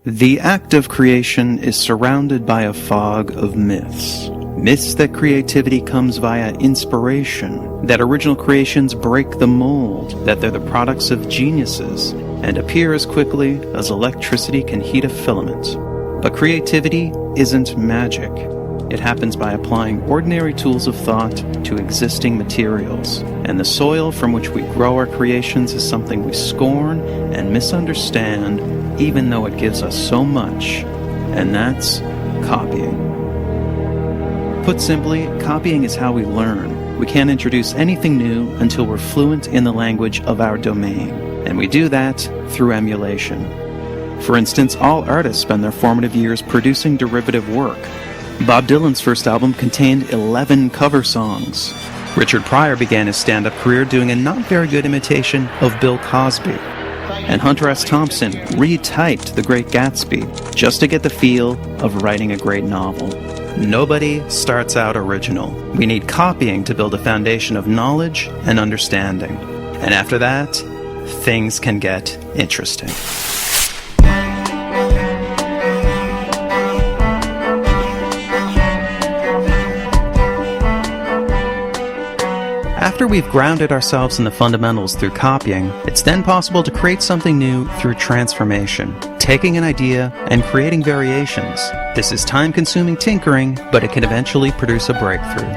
The act of creation is surrounded by a fog of myths. Myths that creativity comes via inspiration, that original creations break the mold, that they're the products of geniuses, and appear as quickly as electricity can heat a filament. But creativity isn't magic. It happens by applying ordinary tools of thought to existing materials, and the soil from which we grow our creations is something we scorn and misunderstand, even though it gives us so much, and that's copying. Put simply, copying is how we learn. We can't introduce anything new until we're fluent in the language of our domain, and we do that through emulation. For instance, all artists spend their formative years producing derivative work. Bob Dylan's first album contained 11 cover songs. Richard Pryor began his stand-up career doing a not very good imitation of Bill Cosby. And Hunter S. Thompson retyped The Great Gatsby just to get the feel of writing a great novel. Nobody starts out original. We need copying to build a foundation of knowledge and understanding. And after that, things can get interesting. After we've grounded ourselves in the fundamentals through copying, it's then possible to create something new through transformation, taking an idea and creating variations. This is time-consuming tinkering, but it can eventually produce a breakthrough.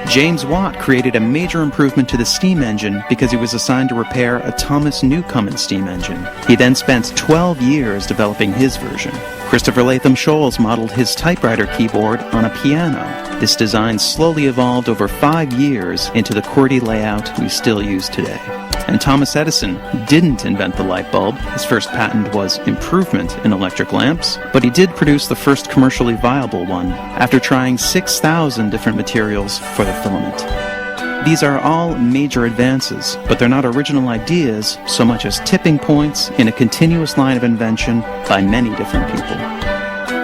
James Watt created a major improvement to the steam engine because he was assigned to repair a Thomas Newcomen steam engine. He then spent 12 years developing his version. Christopher Latham Scholes modeled his typewriter keyboard on a piano. This design slowly evolved over 5 years into the QWERTY layout we still use today. And Thomas Edison didn't invent the light bulb. His first patent was improvement in electric lamps, but he did produce the first commercially viable one after trying 6,000 different materials for the filament. These are all major advances, but they're not original ideas so much as tipping points in a continuous line of invention by many different people.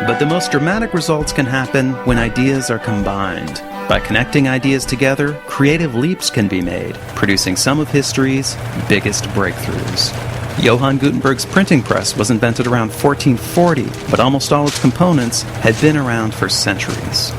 But the most dramatic results can happen when ideas are combined. By connecting ideas together, creative leaps can be made, producing some of history's biggest breakthroughs. Johann Gutenberg's printing press was invented around 1440, but almost all its components had been around for centuries.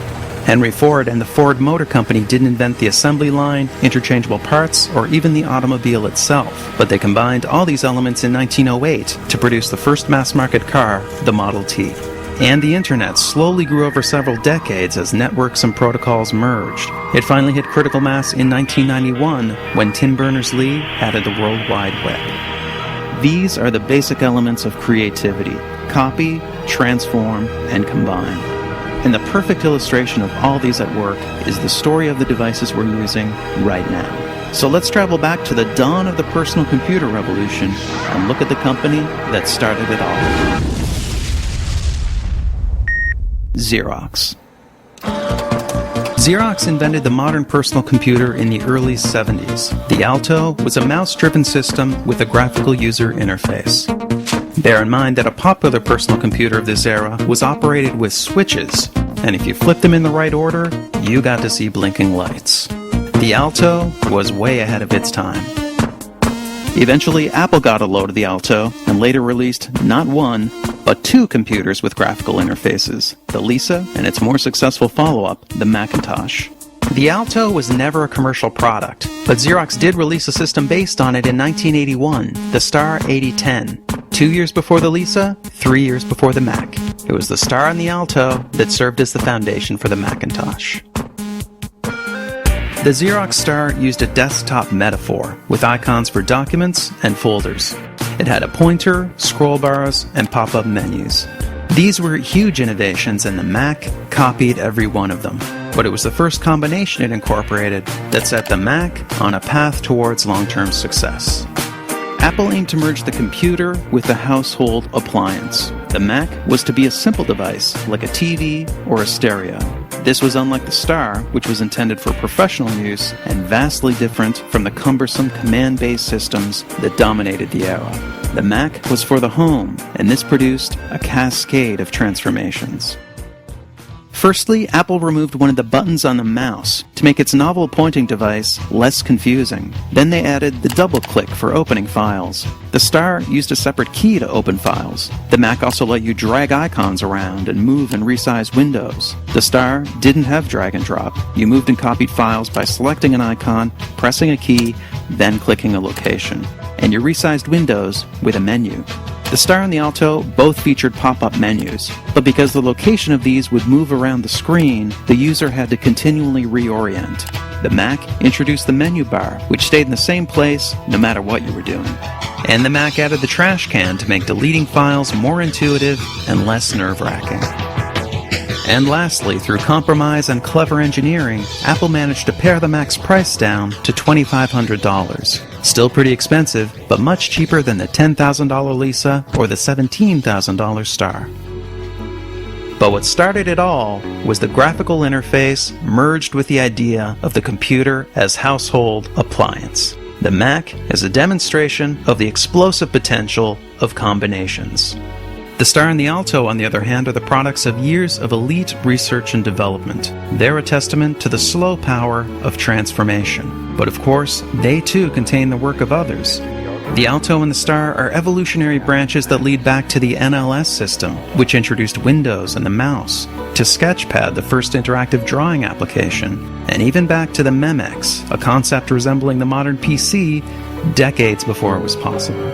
Henry Ford and the Ford Motor Company didn't invent the assembly line, interchangeable parts, or even the automobile itself, but they combined all these elements in 1908 to produce the first mass-market car, the Model T. And the internet slowly grew over several decades as networks and protocols merged. It finally hit critical mass in 1991 when Tim Berners-Lee added the World Wide Web. These are the basic elements of creativity: copy, transform, and combine. And the perfect illustration of all these at work is the story of the devices we're using right now. So let's travel back to the dawn of the personal computer revolution and look at the company that started it all. Xerox. Xerox invented the modern personal computer in the early 70s. The Alto was a mouse-driven system with a graphical user interface. Bear in mind that a popular personal computer of this era was operated with switches, and if you flipped them in the right order, you got to see blinking lights. The Alto was way ahead of its time. Eventually, Apple got a load of the Alto and later released not one, but 2 computers with graphical interfaces, the Lisa and its more successful follow-up, the Macintosh. The Alto was never a commercial product, but Xerox did release a system based on it in 1981, the Star 8010. 2 years before the Lisa, 3 years before the Mac. It was the Star and the Alto that served as the foundation for the Macintosh. The Xerox Star used a desktop metaphor with icons for documents and folders. It had a pointer, scroll bars, and pop-up menus. These were huge innovations, and the Mac copied every one of them. But it was the first combination it incorporated that set the Mac on a path towards long-term success. Apple aimed to merge the computer with the household appliance. The Mac was to be a simple device, like a TV or a stereo. This was unlike the Star, which was intended for professional use and vastly different from the cumbersome command-based systems that dominated the era. The Mac was for the home, and this produced a cascade of transformations. Firstly, Apple removed one of the buttons on the mouse to make its novel pointing device less confusing. Then they added the double click for opening files. The star used a separate key to open files. The Mac also let you drag icons around and move and resize windows. The star didn't have drag and drop. You moved and copied files by selecting an icon, pressing a key, then clicking a location. And you resized windows with a menu. The Star and the Alto both featured pop-up menus, but because the location of these would move around the screen, the user had to continually reorient. The Mac introduced the menu bar, which stayed in the same place no matter what you were doing. And the Mac added the trash can to make deleting files more intuitive and less nerve-wracking. And lastly, through compromise and clever engineering, Apple managed to pare the Mac's price down to $2,500. Still pretty expensive, but much cheaper than the $10,000 Lisa or the $17,000 Star. But what started it all was the graphical interface merged with the idea of the computer as household appliance. The Mac is a demonstration of the explosive potential of combinations. The Star and the Alto, on the other hand, are the products of years of elite research and development. They're a testament to the slow power of transformation. But of course, they too contain the work of others. The Alto and the Star are evolutionary branches that lead back to the NLS system, which introduced Windows and the mouse, to Sketchpad, the first interactive drawing application, and even back to the Memex, a concept resembling the modern PC decades before it was possible.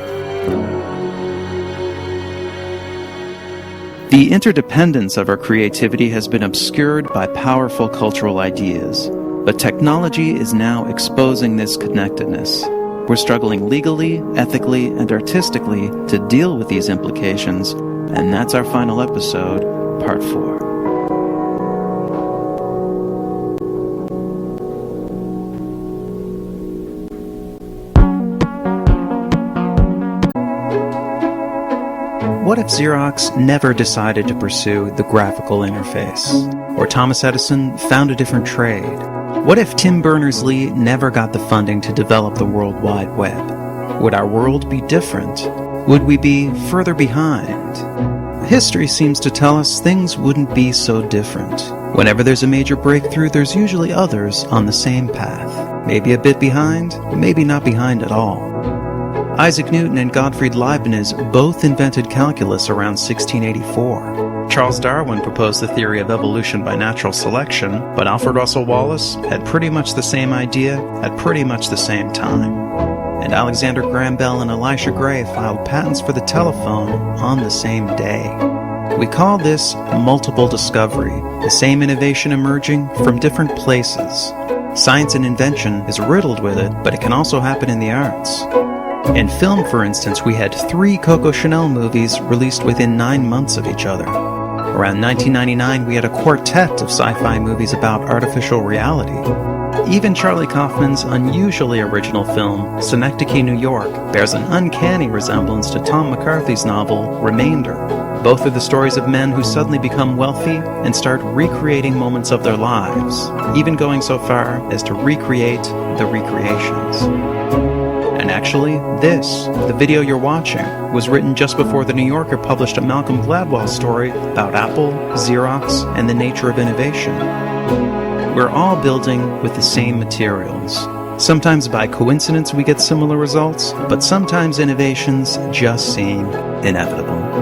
The interdependence of our creativity has been obscured by powerful cultural ideas, but technology is now exposing this connectedness. We're struggling legally, ethically, and artistically to deal with these implications, and that's our final episode, Part 4. What if Xerox never decided to pursue the graphical interface? Or Thomas Edison found a different trade? What if Tim Berners-Lee never got the funding to develop the World Wide Web? Would our world be different? Would we be further behind? History seems to tell us things wouldn't be so different. Whenever there's a major breakthrough, there's usually others on the same path. Maybe a bit behind, maybe not behind at all. Isaac Newton and Gottfried Leibniz both invented calculus around 1684. Charles Darwin proposed the theory of evolution by natural selection, but Alfred Russel Wallace had pretty much the same idea at pretty much the same time. And Alexander Graham Bell and Elisha Gray filed patents for the telephone on the same day. We call this multiple discovery, the same innovation emerging from different places. Science and invention is riddled with it, but it can also happen in the arts. In film, for instance, we had 3 Coco Chanel movies released within 9 months of each other. Around 1999, we had a quartet of sci-fi movies about artificial reality. Even Charlie Kaufman's unusually original film, Synecdoche, New York, bears an uncanny resemblance to Tom McCarthy's novel, Remainder. Both are the stories of men who suddenly become wealthy and start recreating moments of their lives, even going so far as to recreate the recreations. And actually, the video you're watching, was written just before The New Yorker published a Malcolm Gladwell story about Apple, Xerox, and the nature of innovation. We're all building with the same materials. Sometimes by coincidence we get similar results, but sometimes innovations just seem inevitable.